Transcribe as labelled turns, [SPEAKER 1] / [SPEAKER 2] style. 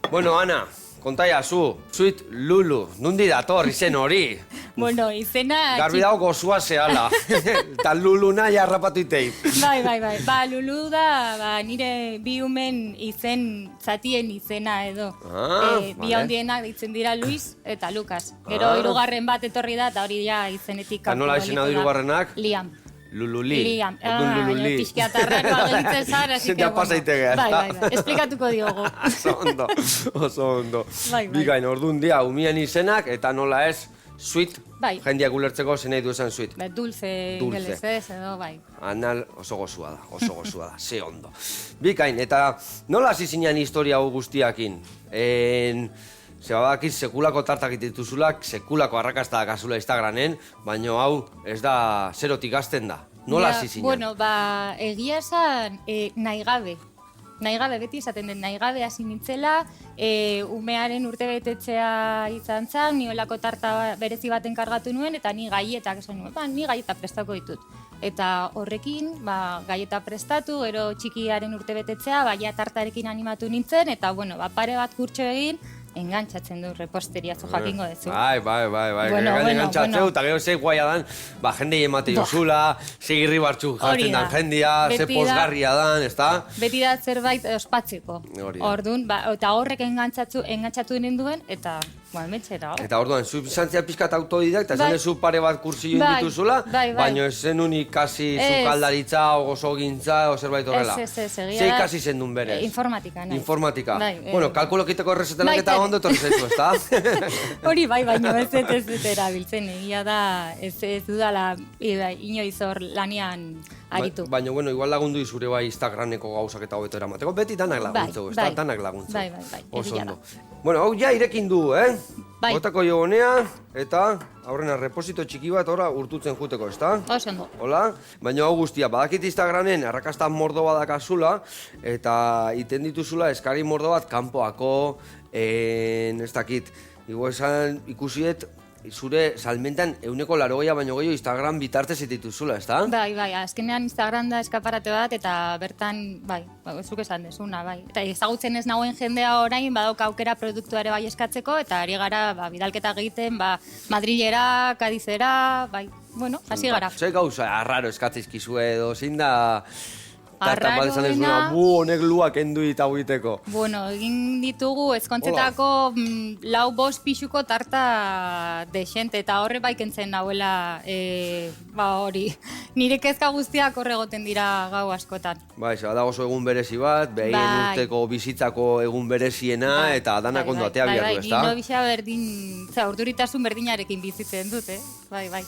[SPEAKER 1] Bueno, Ana, kontaia zu, Sweet Lulu, nundi dator izen hori?
[SPEAKER 2] Bueno, izena...
[SPEAKER 1] Garbi dago gozua zehala, eta Luluna jarrapatu itei.
[SPEAKER 2] Bai. Ba, Lulu da nire bi umen izen, zatien izena edo. Bi handienak ditzen dira Luis eta Lucas. Gero hirugarren bat etorri da, eta hori ja izenetik
[SPEAKER 1] Eta nola izena du hirugarrenak?
[SPEAKER 2] Liam.
[SPEAKER 1] Lululi.
[SPEAKER 2] Liam.
[SPEAKER 1] Lululi.
[SPEAKER 2] Pixkiatarrako agelitzen zara, así que,
[SPEAKER 1] Zenta pasaitegea,
[SPEAKER 2] Bai. Esplikatuko diogu.
[SPEAKER 1] Oso ondo.
[SPEAKER 2] Bai.
[SPEAKER 1] Bikain, orduan dia, umien izenak, eta nola ez, sweet,
[SPEAKER 2] Bai.
[SPEAKER 1] jendiak ulertzeko zen nahi du esan sweet.
[SPEAKER 2] Dulce ingeles ez, edo, bai.
[SPEAKER 1] Anal oso gozua da, ze ondo. Bikain, eta nola hasi zinen historia hau guztiakin? Zebadakiz sekulako tartak dituzulak, sekulako arrakasta dakazula Instagramen, baina hau ez da zerotik hasten da. Nola hasi zinen?
[SPEAKER 2] Bueno, ba, egia esan nahi gabe. Nahi gabe, beti esaten den nahi gabe hasi nintzela, umearen urtebetetzea izan zen, ni olako tarta berezi baten kargatu nuen, eta ni gaietak esan nuen, ni gaietak prestako ditut. Eta horrekin, gaieta prestatu, gero txikiaren urtebetetzea, ja tartarekin animatu nintzen, eta bueno, pare bat kurtso egin, engantzatzen du reposteria, zu jakingo dezu.
[SPEAKER 1] Bai, engantzatzeu, eta gero ze guaia dan, jendei emate jozula, ze irri bartxu jartzen dan jendia, ze posgarria dan, ezta?
[SPEAKER 2] Beti da zerbait ospatzeko. Orduan, eta horrek engantzatu ninduen, eta metxera.
[SPEAKER 1] Eta orduan, zu zantzia pixkat autodidakta, esan zu pare bat kursillo dituzula, baina ez zenun ikasi zukaldaritza, ogosogintza, o zerbait horrela.
[SPEAKER 2] Ez, egia.
[SPEAKER 1] Ze ikasi zen duen berez?
[SPEAKER 2] Informatika, nahi.
[SPEAKER 1] Informatika. Bueno, kalkulokiteko errezetenak eta ondo etorri zaizu, ezta?
[SPEAKER 2] Hori baina ez erabiltzen, egia da, ez dudala inoiz hor lanian aritu.
[SPEAKER 1] Baina, bueno, igual lagundu izure bai Instagrameko gauzak eta hobeto eramateko, beti danak laguntzeu, ezta? Danak laguntzeu.
[SPEAKER 2] Bai,
[SPEAKER 1] egia da. Bueno, hau ja irekin du,
[SPEAKER 2] Bai.
[SPEAKER 1] Botako jo honea, eta aurrena reposito txiki bat urtutzen juteko, ezta?
[SPEAKER 2] Oso ondo.
[SPEAKER 1] Hola? Baina hau guztia, badakit Instagramen arrakasta mordo badakazula, eta iten dituzula eskari mordo bat kanpoako, ez dakit, esan ikusiet, zure salmentan 180 baino gehiago Instagram bitartez dituzula, ezta?
[SPEAKER 2] Bai, azkenean Instagram da eskaparate bat, eta bertan, zuk esan dezuna, bai. Eta ezagutzen ez nagoen jendea orain, badauka aukera produktuare bai eskatzeko, eta ari gara, bidalketa egiten, Madrilera, Kadizera, bueno, hasi gara.
[SPEAKER 1] Ze gauza, arraro eskatzizkizue edo, zein da...
[SPEAKER 2] Arraroena...
[SPEAKER 1] honek luak endu eta huiteko.
[SPEAKER 2] Bueno, egin ditugu ezkontzetako 4-5 pixuko tarta desente, eta horre baikentzen nahuela hori. Nire kezka guztiak horre goten dira gau askotan.
[SPEAKER 1] Da oso egun berezi bat, behin urteko bizitzako egun bereziena, eta danak ondo atea biatu, ezta?
[SPEAKER 2] Nino bisa berdin, urduritasun berdinarekin bizitzen dut, bai.